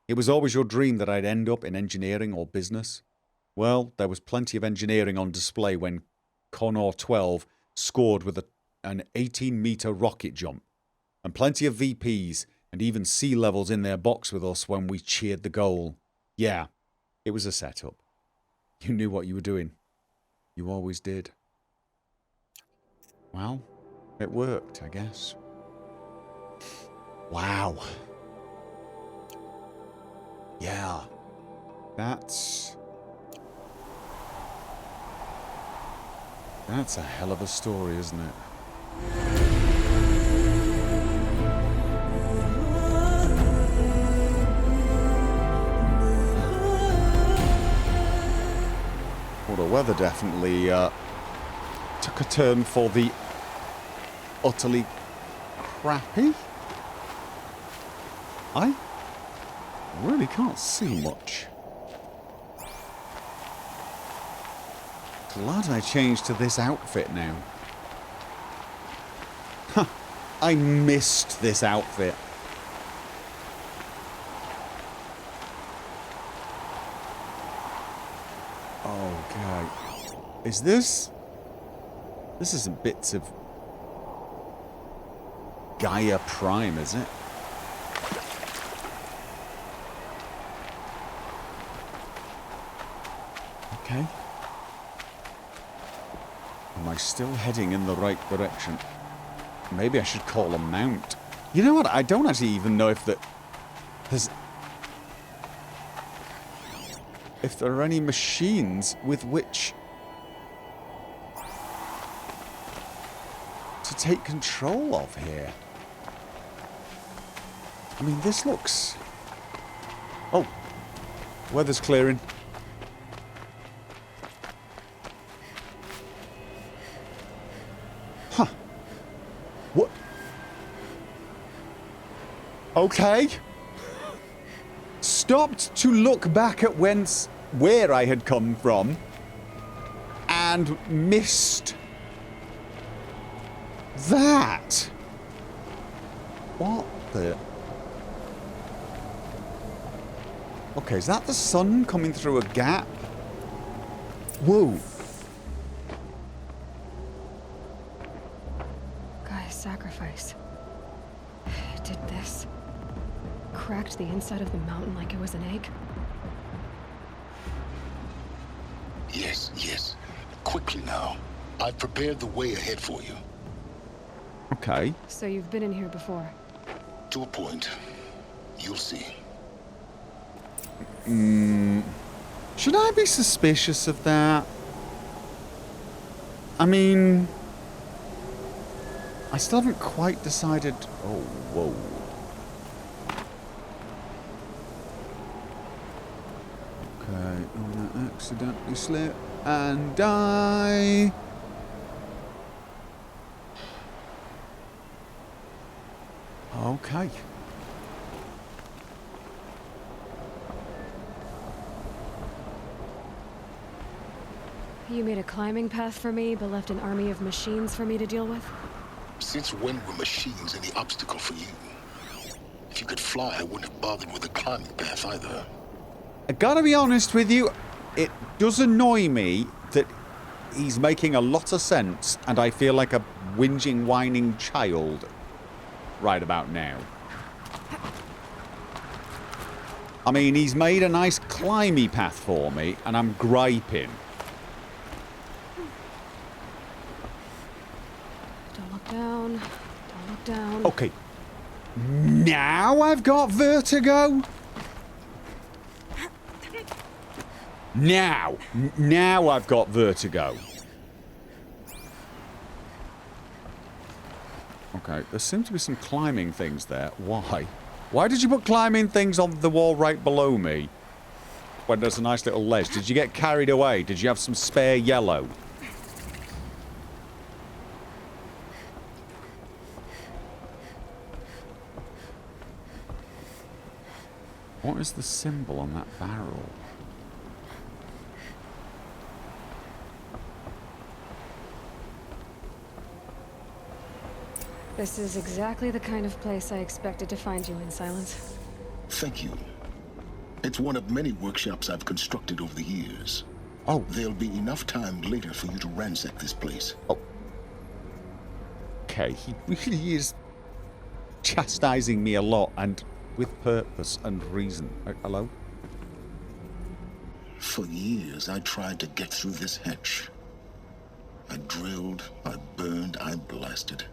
It was always your dream that I'd end up in engineering or business. Well, there was plenty of engineering on display when Connor 12 scored with an 18-meter rocket jump, and plenty of VPs and even C-levels in their box with us when we cheered the goal. Yeah, it was a setup. You knew what you were doing. You always did. Well, it worked, I guess. Wow. Yeah. That's a hell of a story, isn't it? Well, the weather definitely took a turn for the utterly crappy. I really can't see much. Glad I changed to this outfit now. Huh, I missed this outfit. Okay. Is this... This isn't bits of Gaia Prime, is it? Okay. Am I still heading in the right direction? Maybe I should call a mount. You know what? I don't actually even know if there's... if there are any machines with which to take control of here. I mean, this looks... Oh. Weather's clearing. Huh. What? Okay. Stopped to look back at where I had come from and missed that. What the... Okay, is that the sun coming through a gap? Whoa. Gaia's sacrifice. It did this. Cracked the inside of the mountain like it was an egg. Yes, yes. Quickly now. I've prepared the way ahead for you. Okay. So you've been in here before? To a point. You'll see. Should I be suspicious of that? I mean... I still haven't quite decided... Oh, whoa. Okay, I'm gonna accidentally slip and die. Okay. You made a climbing path for me, but left an army of machines for me to deal with? Since when were machines any obstacle for you? If you could fly, I wouldn't have bothered with a climbing path either. I gotta be honest with you, it does annoy me that he's making a lot of sense and I feel like a whinging, whining child right about now. I mean, he's made a nice climby path for me and I'm griping. Don't look down. Don't look down. Okay. Now I've got vertigo? Now I've got vertigo. Okay, there seem to be some climbing things there. Why? Why did you put climbing things on the wall right below me? When there's a nice little ledge. Did you get carried away? Did you have some spare yellow? What is the symbol on that barrel? This is exactly the kind of place I expected to find you in, Sylens. Thank you. It's one of many workshops I've constructed over the years. Oh. There'll be enough time later for you to ransack this place. Oh. Okay, he really is chastising me a lot, and with purpose and reason. Hello? For years, I tried to get through this hatch. I drilled, I burned, I blasted.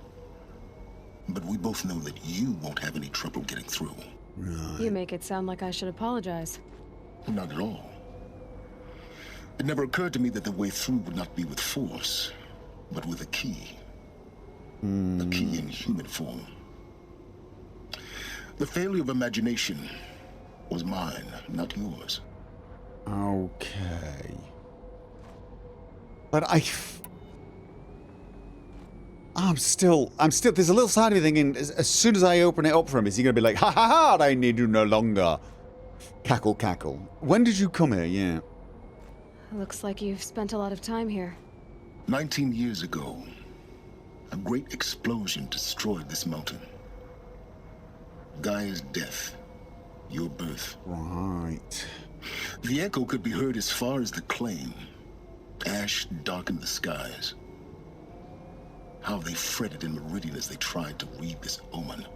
But we both know that you won't have any trouble getting through. Right. You make it sound like I should apologize. Not at all. It never occurred to me that the way through would not be with force, but with a key. A key in human form. The failure of imagination was mine, not yours. Okay. But I'm still, there's a little side of me thinking, as soon as I open it up for him, is he going to be like, ha ha ha, I need you no longer. Cackle, cackle. When did you come here? Yeah. Looks like you've spent a lot of time here. 19 years ago, a great explosion destroyed this mountain. Gaia's death, your birth. Right. The echo could be heard as far as the claim. Ash darkened the skies. How they fretted in Meridian as they tried to read this omen.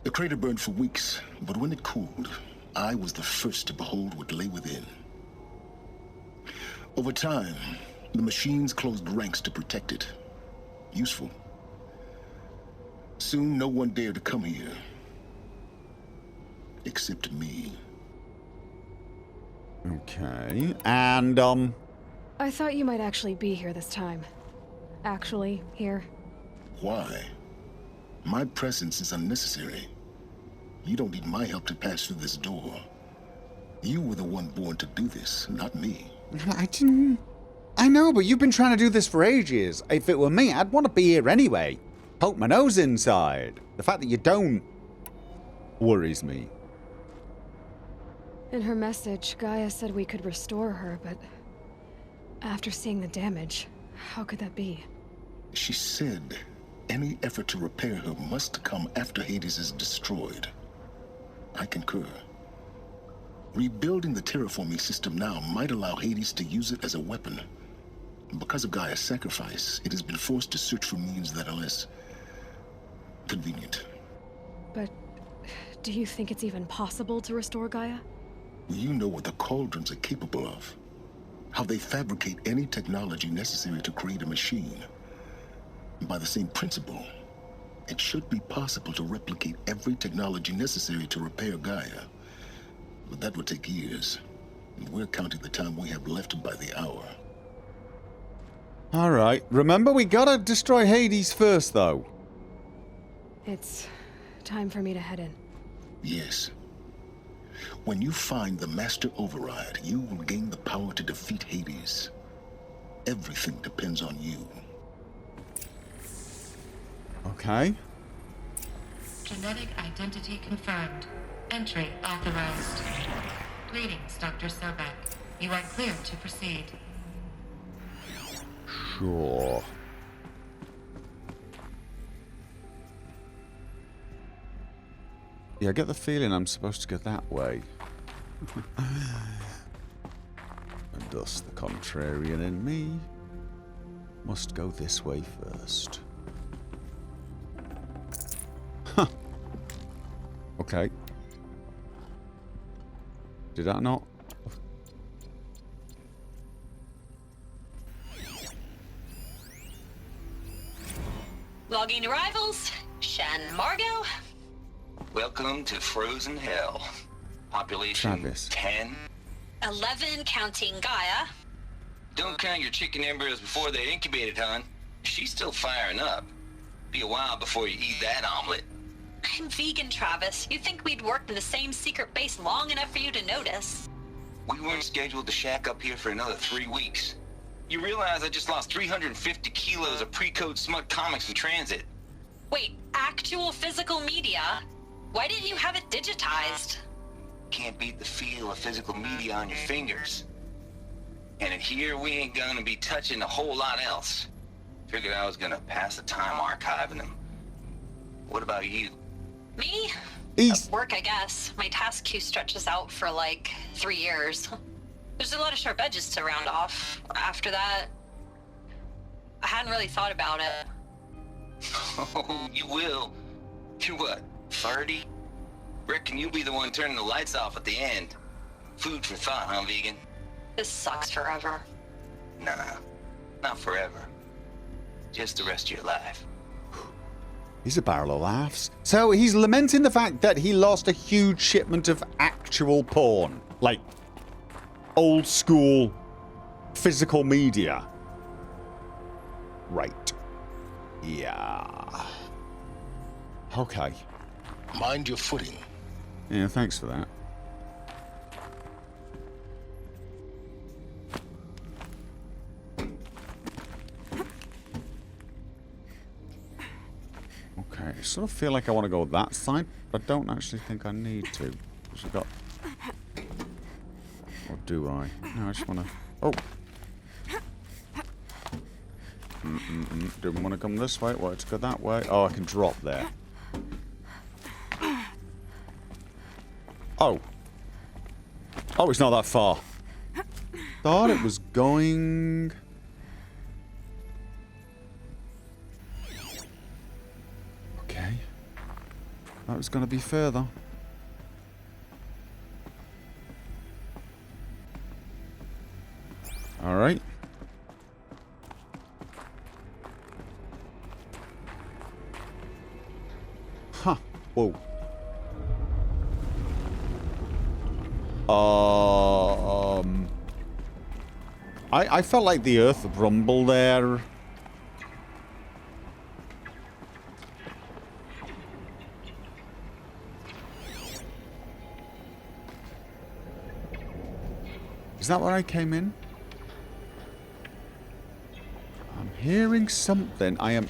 The crater burned for weeks, but when it cooled, I was the first to behold what lay within. Over time, the machines closed ranks to protect it. Useful. Soon, no one dared to come here. Except me. Okay. And, I thought you might actually be here this time. Actually, here. Why? My presence is unnecessary. You don't need my help to pass through this door. You were the one born to do this, not me. I know, but you've been trying to do this for ages. If it were me, I'd want to be here anyway. Poke my nose inside. The fact that you don't worries me. In her message, Gaia said we could restore her, but after seeing the damage, how could that be? She said any effort to repair her must come after Hades is destroyed. I concur. Rebuilding the terraforming system now might allow Hades to use it as a weapon. Because of Gaia's sacrifice, it has been forced to search for means that are less convenient. But do you think it's even possible to restore Gaia? You know what the cauldrons are capable of. How they fabricate any technology necessary to create a machine. By the same principle, it should be possible to replicate every technology necessary to repair Gaia. But that would take years. And we're counting the time we have left by the hour. Alright, remember we gotta destroy Hades first, though. It's time for me to head in. Yes. When you find the Master Override, you will gain the power to defeat Hades. Everything depends on you. Okay. Genetic identity confirmed. Entry authorized. Greetings, Dr. Sobeck. You are clear to proceed. Sure. Yeah, I get the feeling I'm supposed to go that way. And thus the contrarian in me must go this way first. Huh. Okay. Did that not? Logging arrivals. Shan Margot. Welcome to Frozen Hell. Population Travis. 10. 11 counting Gaia. Don't count your chicken embryos before they're incubated, hon. She's still firing up. Be a while before you eat that omelet. I'm vegan, Travis. You'd think we'd worked in the same secret base long enough for you to notice. We weren't scheduled to shack up here for another 3 weeks. You realize I just lost 350 kilos of pre-code smut comics in transit. Wait, actual physical media? Why didn't you have it digitized? Can't beat the feel of physical media on your fingers. And in here, we ain't gonna be touching a whole lot else. Figured I was gonna pass the time archiving them. What about you? Me? He's... Work, I guess. My task queue stretches out for like 3 years. There's a lot of sharp edges to round off. After that, I hadn't really thought about it. Oh, you will. You're what, 30? Reckon you'll be the one turning the lights off at the end. Food for thought, huh, vegan? This sucks forever. Nah, not forever. Just the rest of your life. He's a barrel of laughs. So he's lamenting the fact that he lost a huge shipment of actual porn. Like, old school physical media. Right. Yeah. Okay. Mind your footing. Yeah, thanks for that. Okay, I sort of feel like I want to go that side, but I don't actually think I need to. Because I've got... Or do I? No, I just want to... Oh! Didn't want to come this way. Wanted to go that way. Oh, I can drop there. Oh. Oh, it's not that far. Thought it was going... Okay. That was going to be further. Alright. Huh. Whoa. I felt like the earth rumbled there. Is that where I came in? I'm hearing something. I'm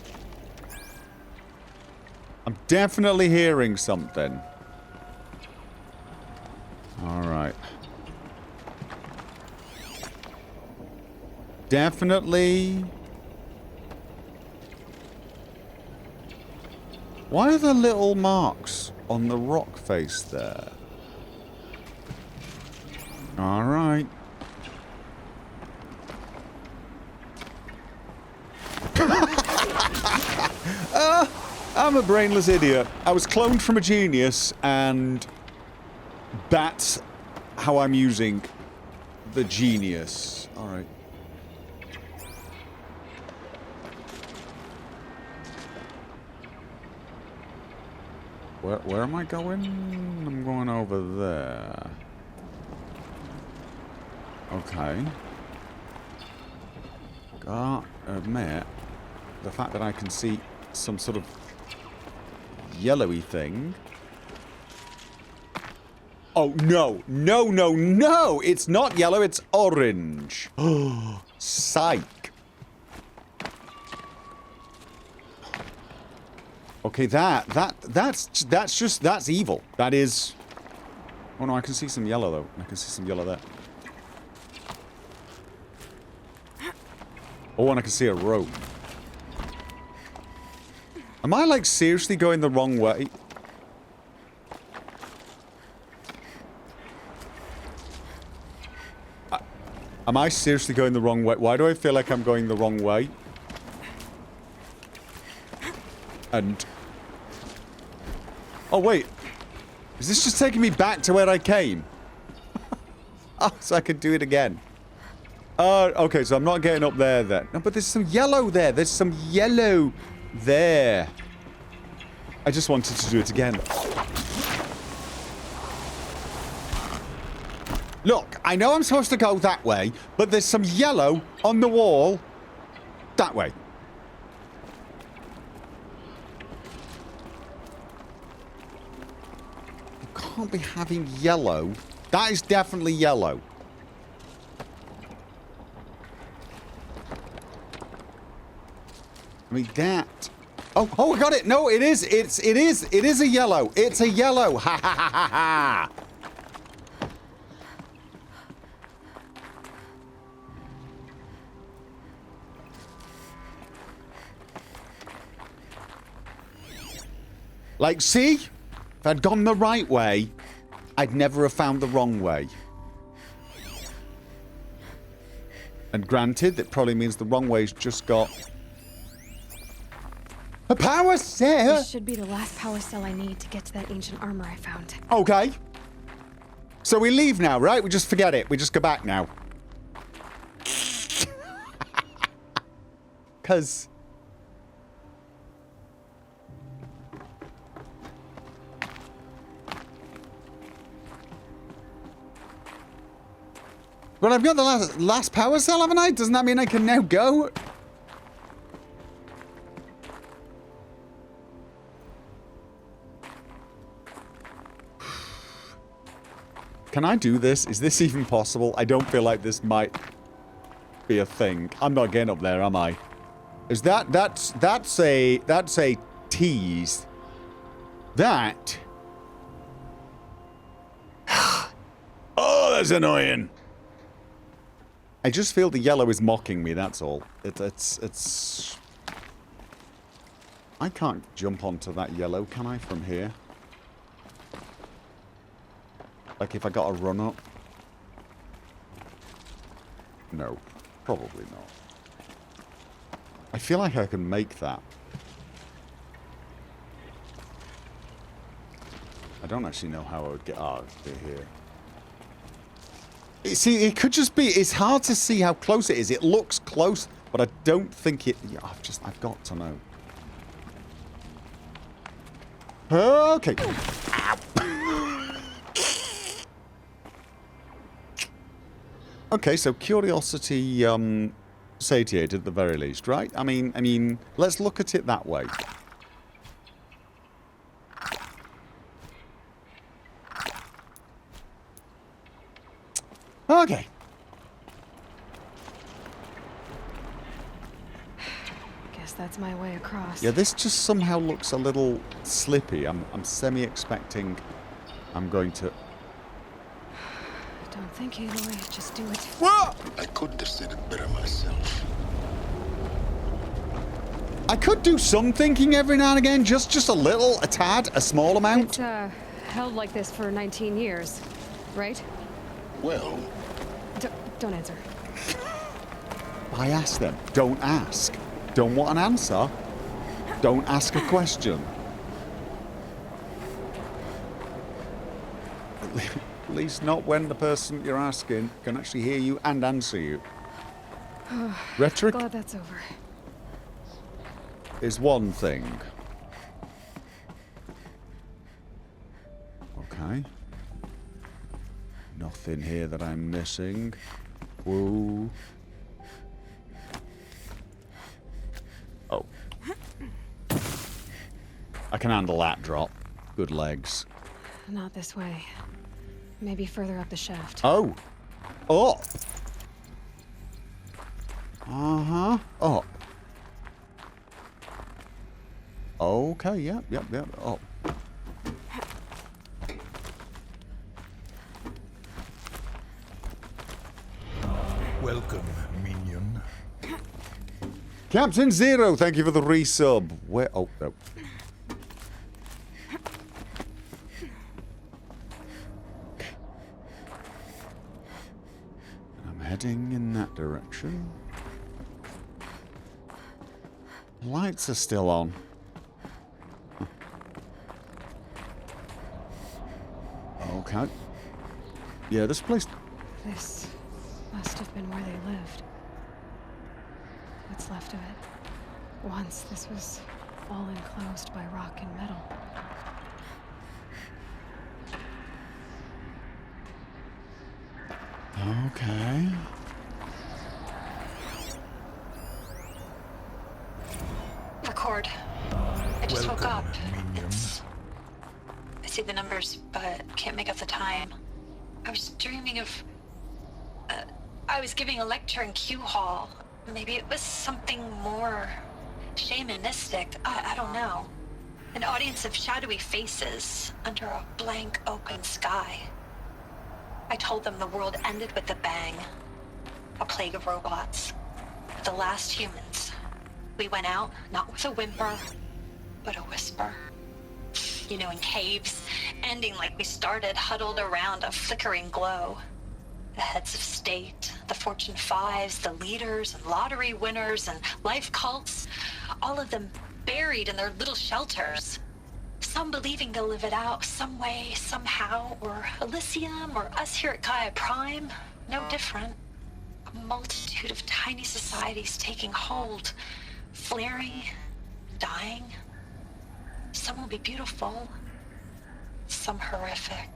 definitely hearing something. Alright. Definitely. Why are there little marks on the rock face there? Alright. I'm a brainless idiot. I was cloned from a genius, and that's how I'm using the genius. Alright. Where am I going? I'm going over there. Okay. Gotta admit, the fact that I can see some sort of yellowy thing. Oh, no. No, no, no! It's not yellow, it's orange. Oh, psych. Okay, that's evil. That is... Oh, no, I can see some yellow, though. I can see some yellow there. Oh, and I can see a rope. Am I, like, seriously going the wrong way? Am I seriously going the wrong way? Why do I feel like I'm going the wrong way? And... Oh, wait. Is this just taking me back to where I came? Oh, so I could do it again. Okay, so I'm not getting up there then. No, but there's some yellow there. There's some yellow there. I just wanted to do it again. Look, I know I'm supposed to go that way, but there's some yellow on the wall that way. You can't be having yellow. That is definitely yellow. I mean, that... Oh, I got it! No, it is! It is a yellow! It's a yellow! Ha ha ha ha ha! Like, see? If I'd gone the right way, I'd never have found the wrong way. And granted, that probably means the wrong way's just got a power cell. This should be the last power cell I need to get to that ancient armor I found. Okay. So we leave now, right? We just forget it. We just go back now. Because... Well, I've got the last power cell, haven't I? Doesn't that mean I can now go? Can I do this? Is this even possible? I don't feel like this might be a thing. I'm not getting up there, am I? Is that's a tease. That. Oh, that's annoying. I just feel the yellow is mocking me, that's all. It's... I can't jump onto that yellow, can I, from here? Like if I got a run up? No, probably not. I feel like I can make that. I don't actually know how I would get out of here. See, it could just be, it's hard to see how close it is. It looks close, but I don't think it, yeah, I've got to know. Okay. Okay, so curiosity, satiated at the very least, right? I mean, let's look at it that way. Okay. Guess that's my way across. Yeah, this just somehow looks a little slippy. I'm semi-expecting I'm going to... Don't think either way, just do it. Whoa! I couldn't have said it better myself. I could do some thinking every now and again, just a little, a tad, a small amount. It, held like this for 19 years, right? Well, Don't answer. I asked them. Don't ask. Don't want an answer. Don't ask a question. At least not when the person you're asking can actually hear you and answer you. Rhetoric Glad that's over. is one thing. Okay. Nothing here that I'm missing. Whoa. Oh. I can handle that drop. Good legs. Not this way. Maybe further up the shaft. Oh. Up. Uh-huh. Up. Okay, yep. Up. Welcome, minion. Captain Zero, thank you for the resub. Where? Oh, no. I'm heading in that direction. Lights are still on. Okay. Yeah, this place... This must have been where they lived. What's left of it. Once this was all enclosed by rock and metal. Okay. Record. I just woke up. Welcome, minion. I see the numbers, but can't make out the time. I was dreaming of... I was giving a lecture in Q Hall. Maybe it was something more shamanistic. I don't know. An audience of shadowy faces under a blank open sky. I told them the world ended with a bang. A plague of robots. The last humans. We went out, not with a whimper, but a whisper. you know, in caves, ending like we started, huddled around a flickering glow. The heads of state, the Fortune 5s, the leaders and lottery winners and life cults, all of them buried in their little shelters. Some believing they'll live it out some way, somehow, or Elysium, or us here at Gaia Prime, no different. A multitude of tiny societies taking hold, flaring, dying. Some will be beautiful, some horrific,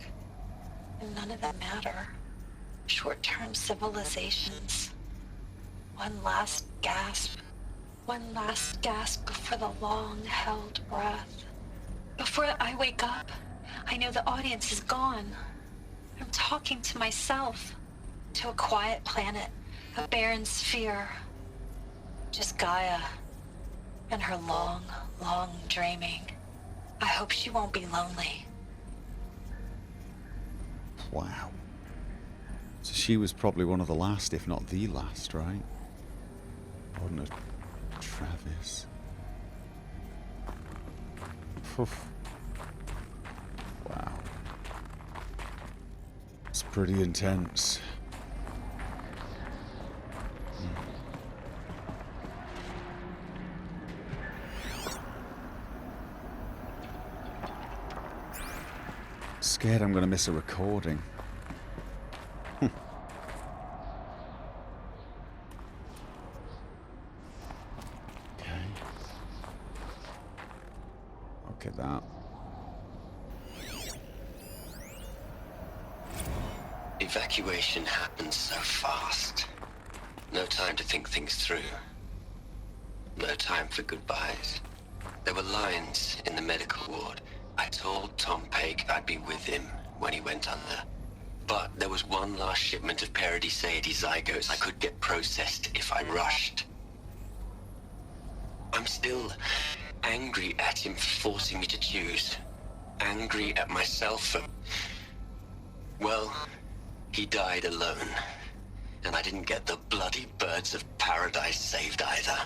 and none of them matter. Short-term civilizations. One last gasp before the long-held breath. Before I wake up, I know the audience is gone. I'm talking to myself, to a quiet planet, a barren sphere. Just Gaia and her long, long dreaming. I hope she won't be lonely. Wow. So she was probably one of the last, if not the last, right? Ordner Travis. Oof. Wow. It's pretty intense. Scared I'm going to miss a recording. Okay, that. Evacuation happened so fast. No time to think things through. No time for goodbyes. There were lines in the medical ward. I told Tom Pake I'd be with him when he went under. But there was one last shipment of Paradiseidae zygotes I could get processed if I rushed. I'm still angry at him for forcing me to choose. Angry at myself for... Well, he died alone. And I didn't get the bloody birds of paradise saved either.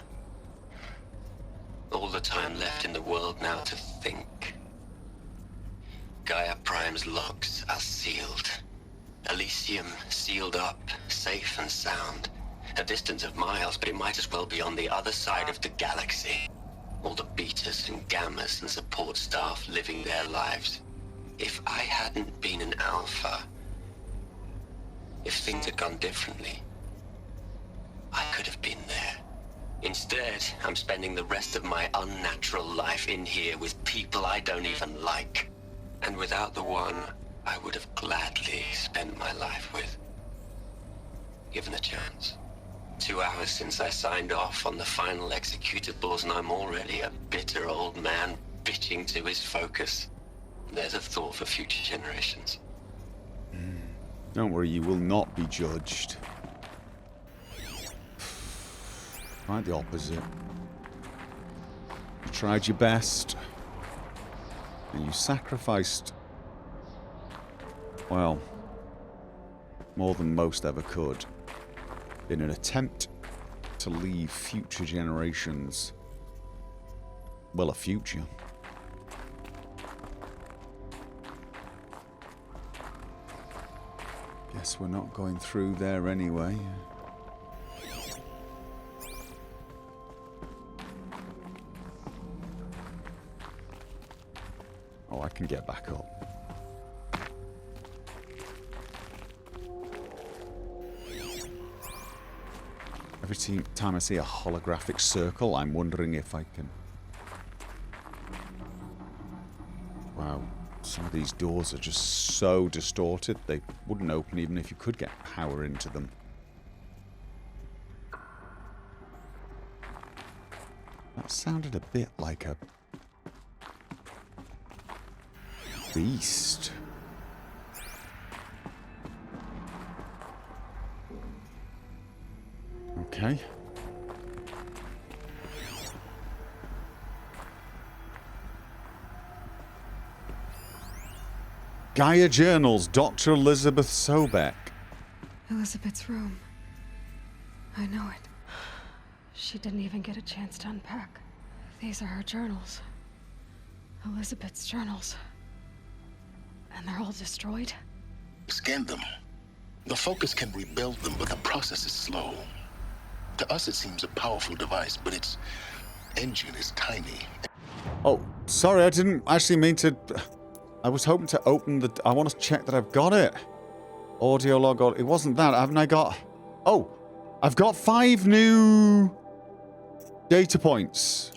All the time left in the world now to think. Gaia Prime's logs are sealed. Elysium sealed up, safe and sound. A distance of miles, but it might as well be on the other side of the galaxy. All the betas and gammas and support staff living their lives. If I hadn't been an alpha, if things had gone differently, I could have been there. Instead, I'm spending the rest of my unnatural life in here with people I don't even like. And without the one I would have gladly spent my life with. Given a chance. 2 hours since I signed off on the final executables, and I'm already a bitter old man bitching to his focus. There's a thought for future generations. Don't worry, you will not be judged. Quite the opposite. You tried your best. And you sacrificed, well, more than most ever could, in an attempt to leave future generations, well, a future. Guess we're not going through there anyway. Oh, I can get back up. Every time I see a holographic circle, I'm wondering if I can... Wow, some of these doors are just so distorted, they wouldn't open even if you could get power into them. That sounded a bit like a... beast. Okay. Gaia Journals, Dr. Elizabeth Sobeck. Elizabeth's room. I know it. She didn't even get a chance to unpack. These are her journals. Elizabeth's journals. And they're all destroyed? Scan them. The Focus can rebuild them, but the process is slow. To us, it seems a powerful device, but its engine is tiny. Oh, sorry, I didn't actually mean to... I was hoping to open the... I want to check that I've got it. Audio log... It wasn't that. Haven't I got... Oh, I've got 5 new data points.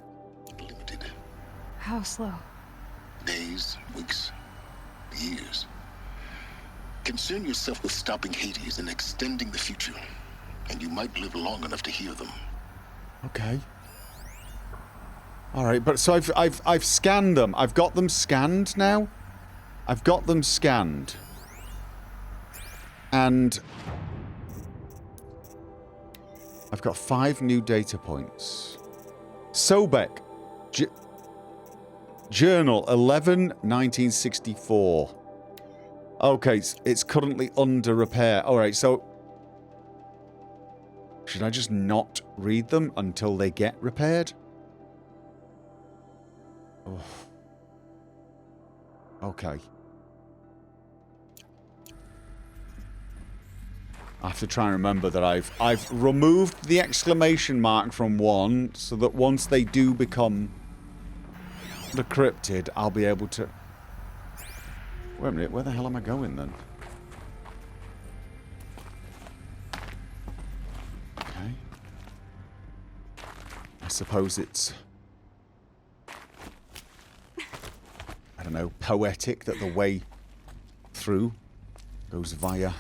Limited. How slow? Days, weeks, years. Concern yourself with stopping Hades and extending the future, and you might live long enough to hear them. Okay. All right, but so I've scanned them. I've got them scanned now. I've got them scanned. And I've got 5 new data points. Sobeck. Journal 11/1964. Okay, it's currently under repair. All right, so should I just not read them until they get repaired? Oh. Okay. I have to try and remember that I've removed the exclamation mark from one, so that once they do become decrypted, I'll be able to... Wait a minute, where the hell am I going then? Okay. I suppose it's... I don't know, poetic that the way through goes via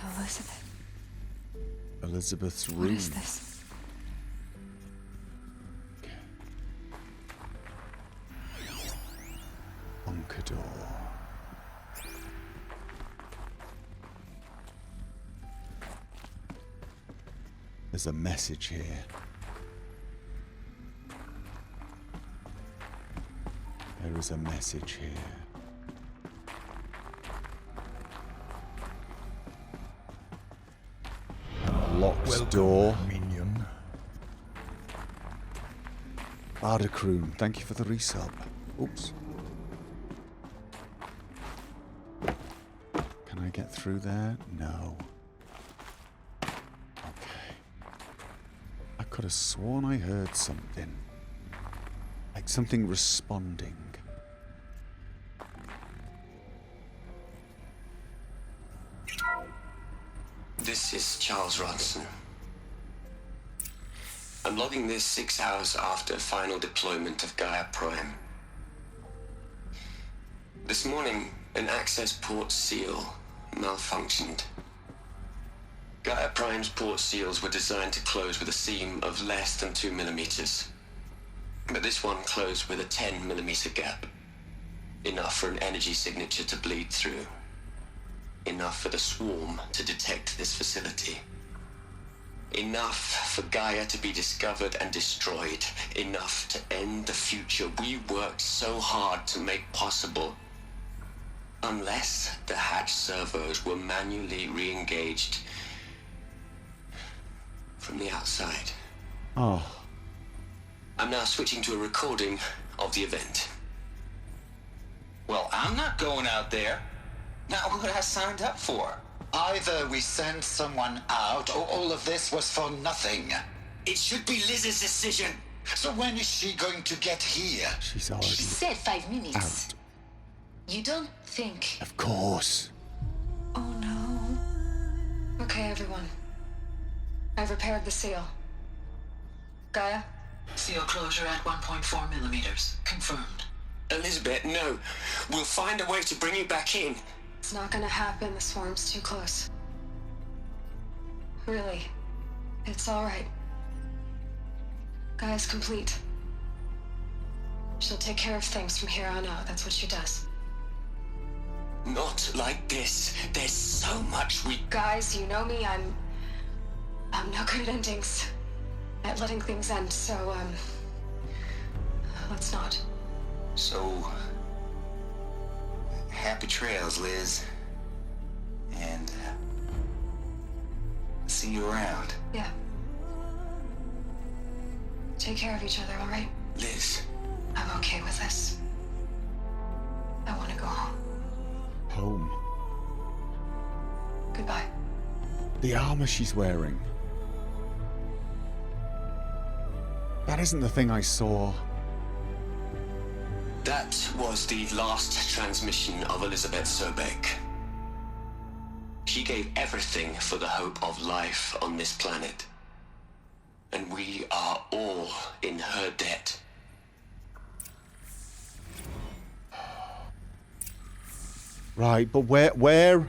Elizabeth's room. What is this? Bunker door. There's a message here. There is a message here. Locked door. Minion. Bardacroon, thank you for the resub. Oops. Can I get through there? No. Okay. I could have sworn I heard something. Like something responding. This is Charles Ronson. I'm logging this 6 hours after final deployment of Gaia Prime. This morning, an access port seal malfunctioned. Gaia Prime's port seals were designed to close with a seam of less than 2 millimeters. But this one closed with a 10 millimeter gap. Enough for an energy signature to bleed through. Enough for the swarm to detect this facility. Enough for Gaia to be discovered and destroyed. Enough to end the future we worked so hard to make possible. Unless the hatch servos were manually re-engaged from the outside. Oh. I'm now switching to a recording of the event. Well, I'm not going out there. Not what I signed up for. Either we send someone out, or all of this was for nothing. It should be Liz's decision. So when is she going to get here? She's already She said 5 minutes. out. You don't think... Of course. Oh no. Okay, everyone. I've repaired the seal. Gaia? Seal closure at 1.4 millimeters. Confirmed. Elizabeth, no. We'll find a way to bring you back in. It's not gonna happen. The swarm's too close. Really. It's alright. Gaia's complete. She'll take care of things from here on out. That's what she does. Not like this. There's so much we... Guys, you know me. I'm no good at endings. At letting things end, so, let's not. So, happy trails, Liz. And, see you around. Yeah. Take care of each other, alright? Liz. I'm okay with this. Home. Goodbye. The armor she's wearing. That isn't the thing I saw. That was the last transmission of Elizabeth Sobeck. She gave everything for the hope of life on this planet. And we are all in her debt. Right, but where?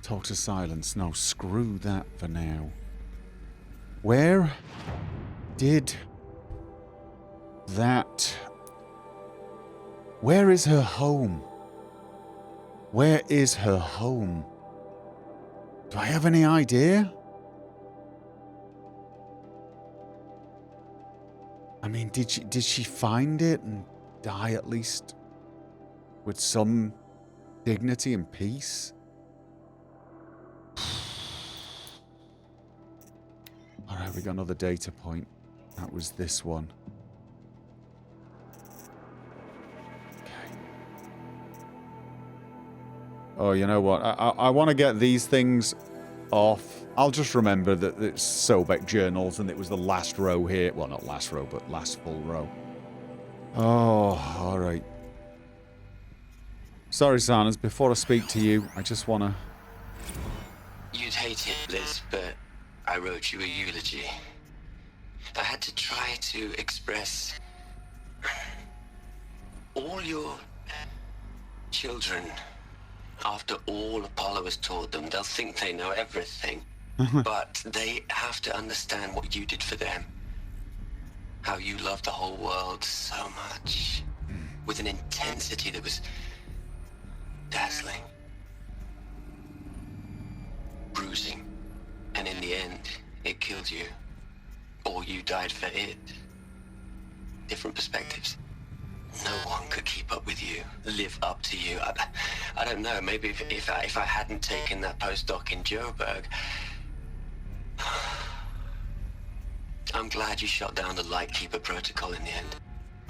Talk to Sylens. No, screw that for now. Where did that... Where is her home? Where is her home? Do I have any idea? I mean, did she find it and die at least with some dignity and peace? Alright, we got another data point. That was this one. Okay. Oh, you know what? I want to get these things off. I'll just remember that it's Sobeck journals and it was the last row here. Well, not last row, but last full row. Oh, alright. Sorry, Sylens, before I speak to you, I just want to... You'd hate it, Liz, but I wrote you a eulogy. I had to try to express all your children. After all Apollo has taught them, they'll think they know everything. But they have to understand what you did for them. How you loved the whole world so much. With an intensity that was dazzling. Bruising. And in the end, it killed you. Or you died for it. Different perspectives. No one could keep up with you, live up to you. I don't know, maybe if I hadn't taken that postdoc in Joburg. I'm glad you shot down the Lightkeeper protocol in the end.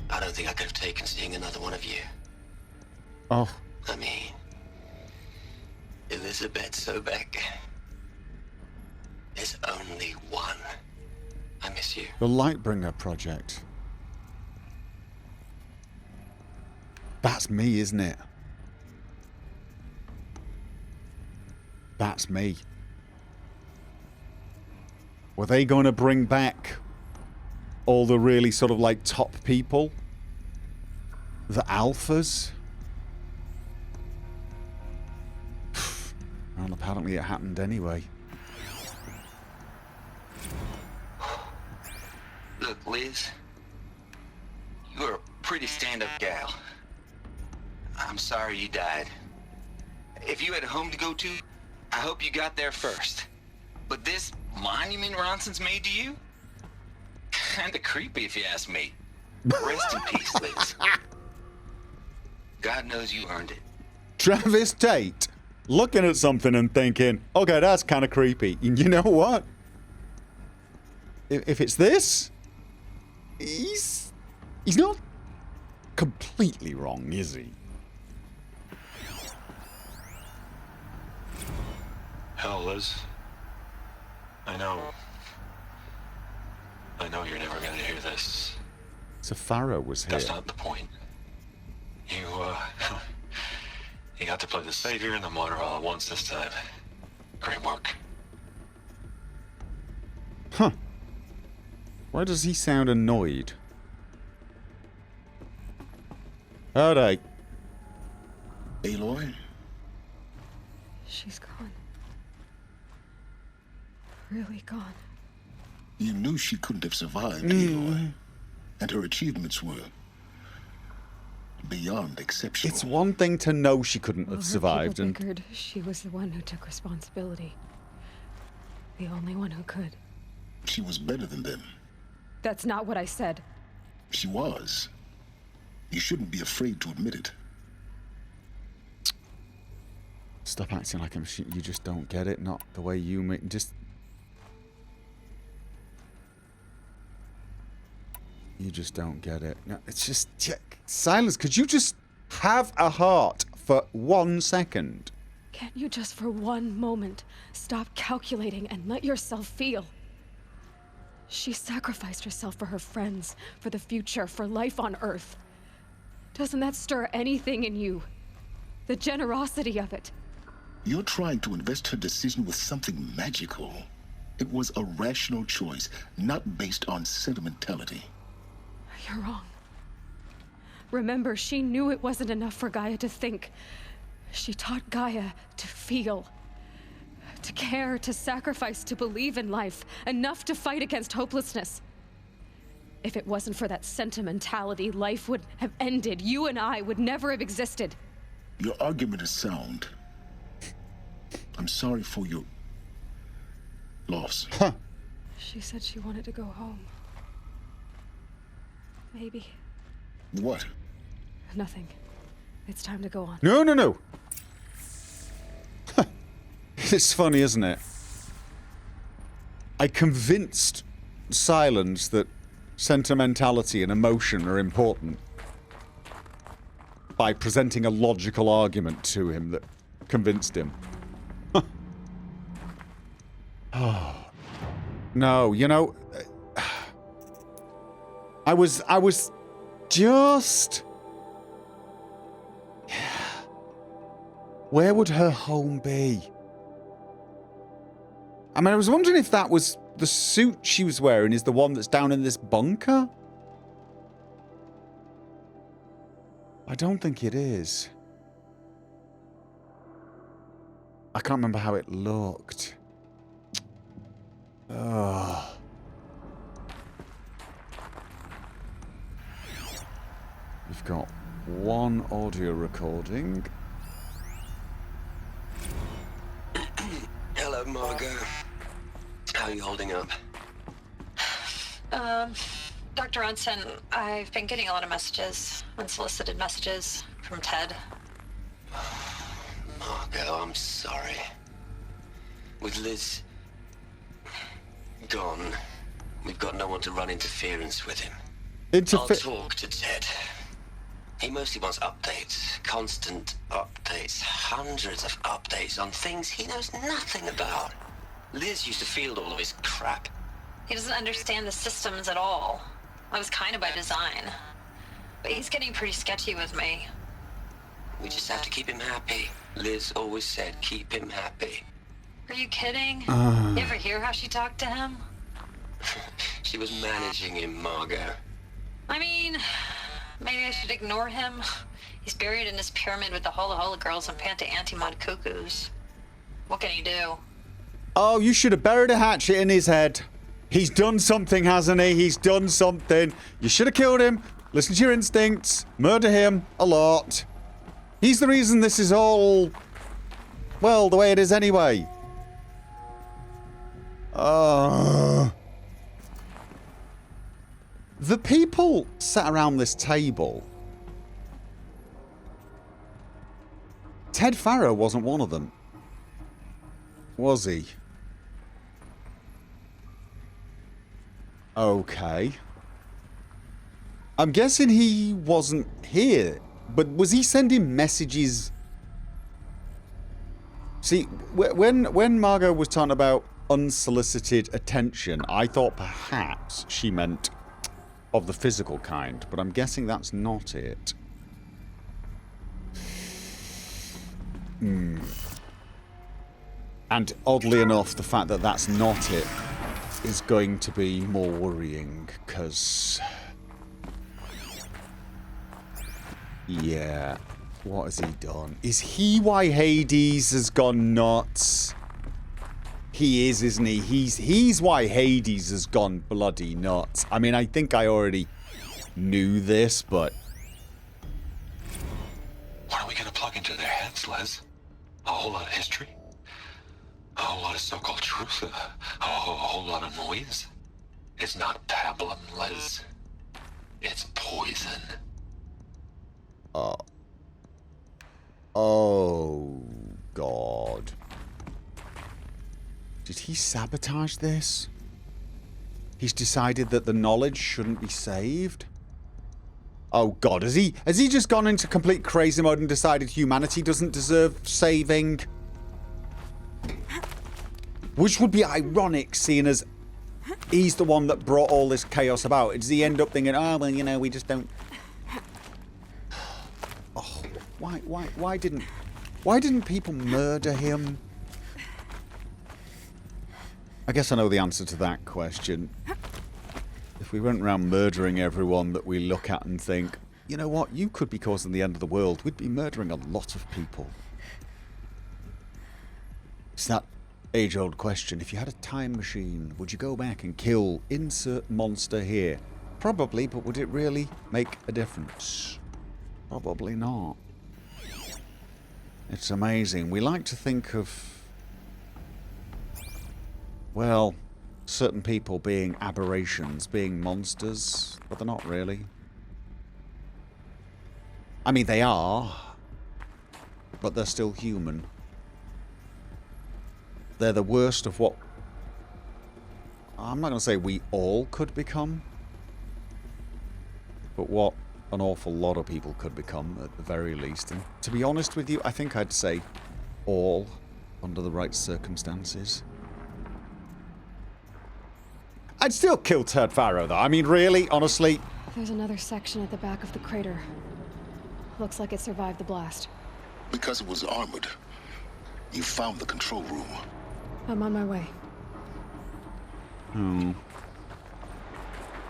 I don't think I could have taken seeing another one of you. Oh. I mean, Elizabeth Sobeck. There's only one. I miss you. The Lightbringer project. That's me, isn't it? That's me. Were they going to bring back all the really sort of like top people? The alphas? Well, apparently it happened anyway. Look, Liz. You're a pretty stand-up gal. I'm sorry you died. If you had a home to go to, I hope you got there first. But this monument Ronson's made to you? Kinda creepy if you ask me. Rest in peace, Liz. God knows you earned it. Travis Tate looking at something and thinking, okay, that's kind of creepy. And you know what? If it's this, he's not completely wrong, is he? Hell, Liz. I know you're never gonna hear this. So Faro was here. That's not the point. You got to play the savior and the martyr all at once this time. Great work. Huh. Why does he sound annoyed? Alright. Aloy? She's gone. Really gone. You knew she couldn't have survived, Aloy. And her achievements were beyond exceptional. It's one thing to know she couldn't have survived, and and figured she was the one who took responsibility. The only one who could. She was better than them. That's not what I said. She was. You shouldn't be afraid to admit it. stop acting like I'm you just don't get it. Not the way you make. Just You just don't get it. No, it's just... Sylens, could you just have a heart for 1 second? Can't you just for one moment stop calculating and let yourself feel? She sacrificed herself for her friends, for the future, for life on Earth. Doesn't that stir anything in you? The generosity of it. You're trying to invest her decision with something magical. It was a rational choice, not based on sentimentality. You're wrong. Remember, she knew it wasn't enough for Gaia to think. She taught Gaia to feel. To care, to sacrifice, to believe in life. Enough to fight against hopelessness. If it wasn't for that sentimentality, life would have ended. You and I would never have existed. Your argument is sound. I'm sorry for your loss. Huh. She said she wanted to go home. Maybe. What? Nothing. It's time to go on. No, no, no. It's funny, isn't it? I convinced Sylens that sentimentality and emotion are important by presenting a logical argument to him that convinced him. Oh. No, you know, I was just... Where would her home be? I mean, I was wondering if that was the suit she was wearing is the one that's down in this bunker? I don't think it is. I can't remember how it looked. Ugh. We've got one audio recording. Hello, Margot. How are you holding up? Dr. Ronson, I've been getting a lot of messages, unsolicited messages from Ted. Margot, I'm sorry. With Liz gone, we've got no one to run interference with him. I'll talk to Ted. He mostly wants updates, constant updates, hundreds of updates on things he knows nothing about. Liz used to field all of his crap. He doesn't understand the systems at all. That was kind of by design. But he's getting pretty sketchy with me. We just have to keep him happy. Liz always said keep him happy. Are you kidding? You ever hear how she talked to him? She was managing him, Margot. I mean, maybe I should ignore him. He's buried in his pyramid with the Hola Hola girls and Panta Antimod cuckoos. What can he do? Oh, you should have buried a hatchet in his head. He's done something, hasn't he? He's done something. You should have killed him. Listen to your instincts. Murder him a lot. He's the reason this is all, well, the way it is anyway. The people sat around this table. Ted Faro wasn't one of them. Was he? Okay. I'm guessing he wasn't here, but was he sending messages? See, when Margot was talking about unsolicited attention, I thought perhaps she meant of the physical kind, but I'm guessing that's not it. And oddly enough, the fact that that's not it is going to be more worrying, because... Yeah, what has he done? Is he why Hades has gone nuts? He is, isn't he? He's why Hades has gone bloody nuts. I mean, I think I already knew this, but... What are we gonna plug into their heads, Les? A whole lot of history? A whole lot of so-called truth? A whole lot of noise? It's not pablum, Les. It's poison. Oh, God. Did he sabotage this? He's decided that the knowledge shouldn't be saved. Oh God, has he just gone into complete crazy mode and decided humanity doesn't deserve saving? Which would be ironic, seeing as he's the one that brought all this chaos about. Does he end up thinking, oh, well, you know, we just don't... Oh, why didn't people murder him? I guess I know the answer to that question. If we went around murdering everyone that we look at and think, you know what, you could be causing the end of the world, we'd be murdering a lot of people. It's that age-old question. If you had a time machine, would you go back and kill insert monster here? Probably, but would it really make a difference? Probably not. It's amazing. We like to think of, well, certain people being aberrations, being monsters, but they're not really. I mean, they are, but they're still human. They're the worst of what... I'm not going to say we all could become, but what an awful lot of people could become, at the very least. And to be honest with you, I think I'd say all, under the right circumstances. I'd still kill Ted Faro, though. I mean, really? Honestly? There's another section at the back of the crater. Looks like it survived the blast. Because it was armored, you found the control room. I'm on my way.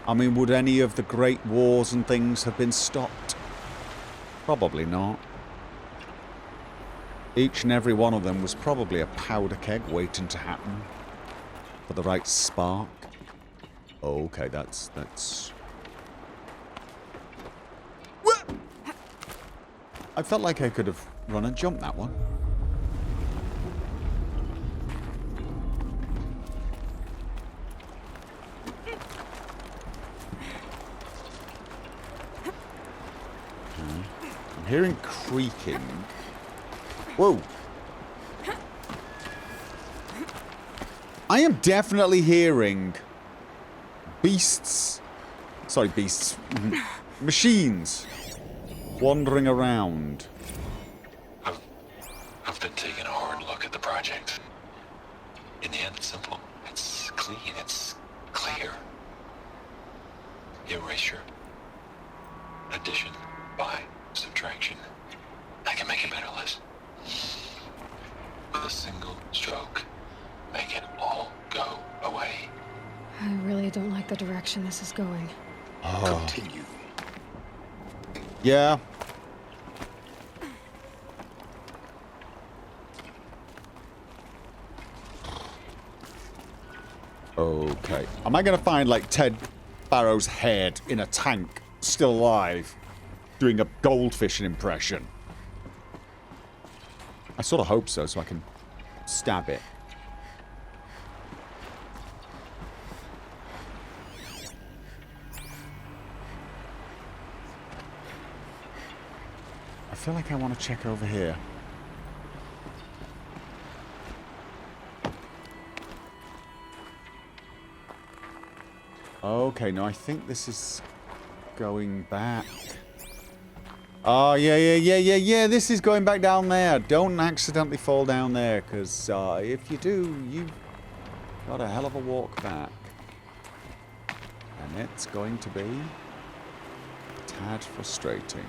I mean, would any of the great wars and things have been stopped? Probably not. Each and every one of them was probably a powder keg waiting to happen. For the right spark. Oh, okay, that's... I felt like I could have run and jumped that one. I'm hearing creaking. Whoa. I am definitely hearing beasts. Sorry, beasts. Machines wandering around. I've been taking a hard look at the project. In the end, it's simple. It's clean. It's clear. Erasure. Addition. By subtraction. I can make a better list. With a single stroke, make it all go away. I really don't like the direction this is going. Oh. Continue. Yeah. Okay. Am I going to find, like, Ted Faro's head in a tank, still alive, doing a goldfishing impression? I sort of hope so I can stab it. I feel like I want to check over here. Okay, no, I think this is going back. Oh, yeah. This is going back down there. Don't accidentally fall down there, because if you do, you've got a hell of a walk back. And it's going to be a tad frustrating.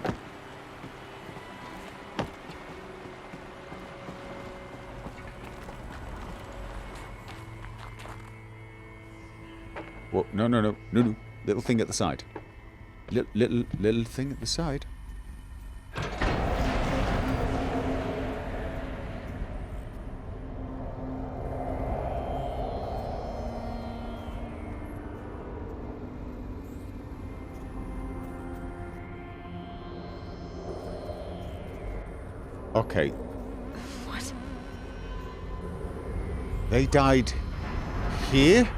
Whoa, no. Little thing at the side. Little thing at the side. Okay. What? They died here?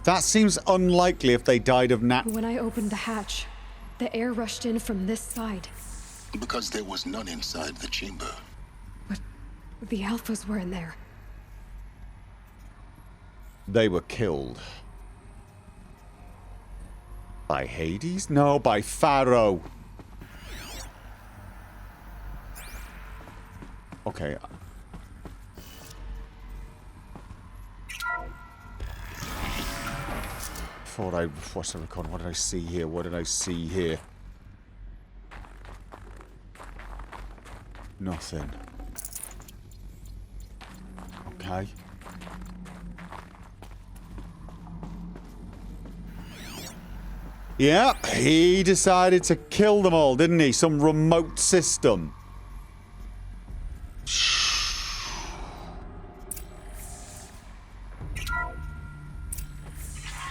That seems unlikely if they died of When I opened the hatch, the air rushed in from this side. Because there was none inside the chamber. But the alphas were in there. They were killed. By Hades? No, by Faro. Okay. Thought I watched the recording. What did I see here? What did I see here? Nothing. Okay. Yep, he decided to kill them all, didn't he? Some remote system.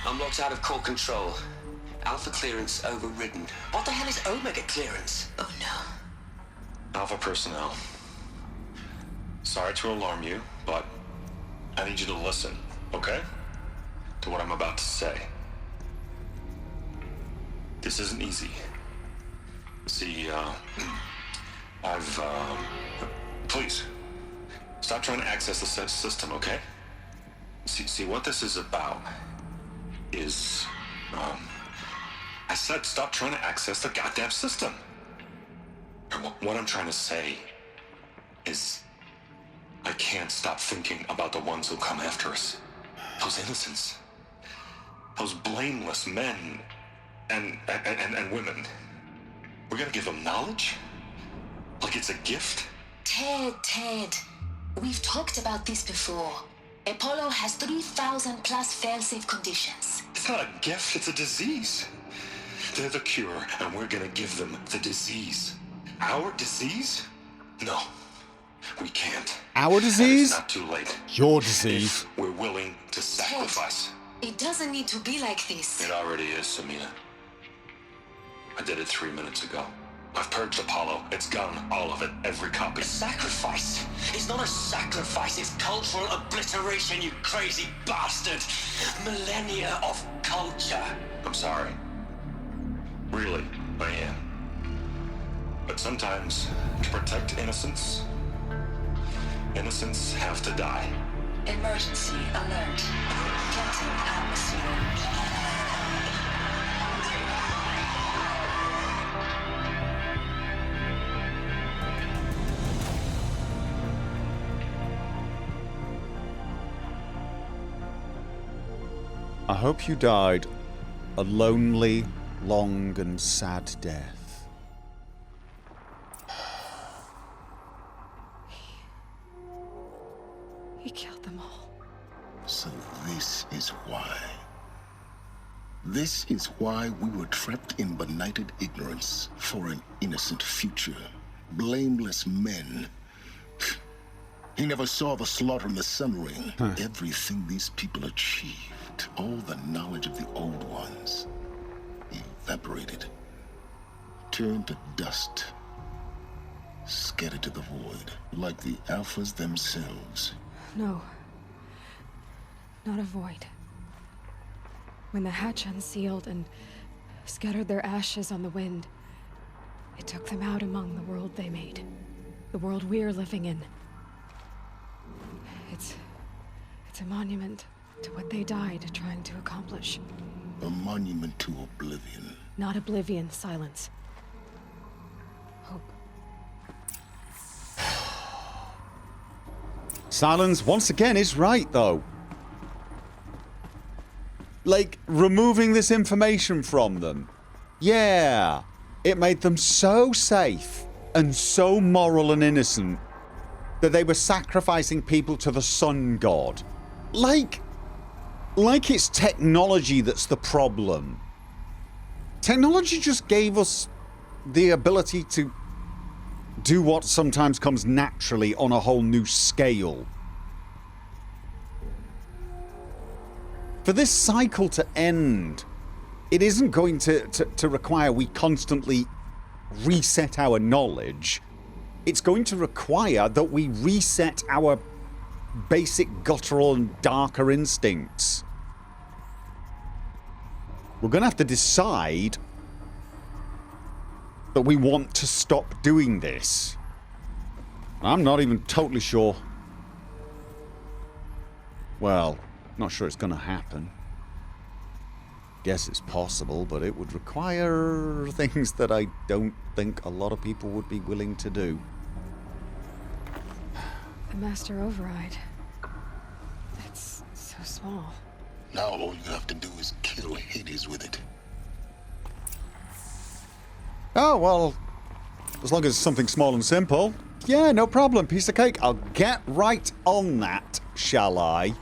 I'm locked out of core control. Alpha clearance overridden. What the hell is Omega clearance? Oh no. Alpha personnel. Sorry to alarm you, but I need you to listen, okay? To what I'm about to say. This isn't easy. See, please, stop trying to access the system, okay? See, what this is about is, I said stop trying to access the goddamn system. And what I'm trying to say is, I can't stop thinking about the ones who come after us. Those innocents. Those blameless men and women. We're gonna give them knowledge? Like it's a gift? Ted. We've talked about this before. Apollo has 3,000 plus fail-safe conditions. It's not a gift, it's a disease. They're the cure, and we're gonna give them the disease. Our disease? No, we can't. Our disease? It's not too late. Your disease. If we're willing to sacrifice. It doesn't need to be like this. It already is, Samina. I did it 3 minutes ago. I've purged Apollo. It's gone, all of it, every copy. A sacrifice? It's not a sacrifice, it's cultural obliteration, you crazy bastard! Millennia of culture. I'm sorry. Really, I am. But sometimes, to protect innocence, innocents have to die. Emergency alert. Getting atmosphere. I hope you died a lonely, long and sad death. He killed them all. So this is why. This is why we were trapped in benighted ignorance for an innocent future. Blameless men. He never saw the slaughter in the sun ring. Everything these people achieved, all the knowledge of the old ones, evaporated, turned to dust, scattered to the void, like the Alphas themselves. No. Not a void. When the hatch unsealed and scattered their ashes on the wind, it took them out among the world they made. The world we're living in. It's a monument to what they died trying to accomplish. A monument to oblivion. Not oblivion, Sylens. Hope. Sylens, once again, is right, though. Like, removing this information from them. Yeah. It made them so safe and so moral and innocent that they were sacrificing people to the sun god. Like it's technology that's the problem. Technology just gave us the ability to do what sometimes comes naturally on a whole new scale. For this cycle to end, it isn't going to require we constantly reset our knowledge. It's going to require that we reset our basic guttural and darker instincts. We're going to have to decide that we want to stop doing this. I'm not even totally sure. Well, not sure it's going to happen. guess it's possible, but it would require things that I don't think a lot of people would be willing to do. The master override. It's so small. Now all you have to do is kill Hades with it. Oh, well, as long as it's something small and simple. Yeah, no problem. Piece of cake. I'll get right on that, shall I?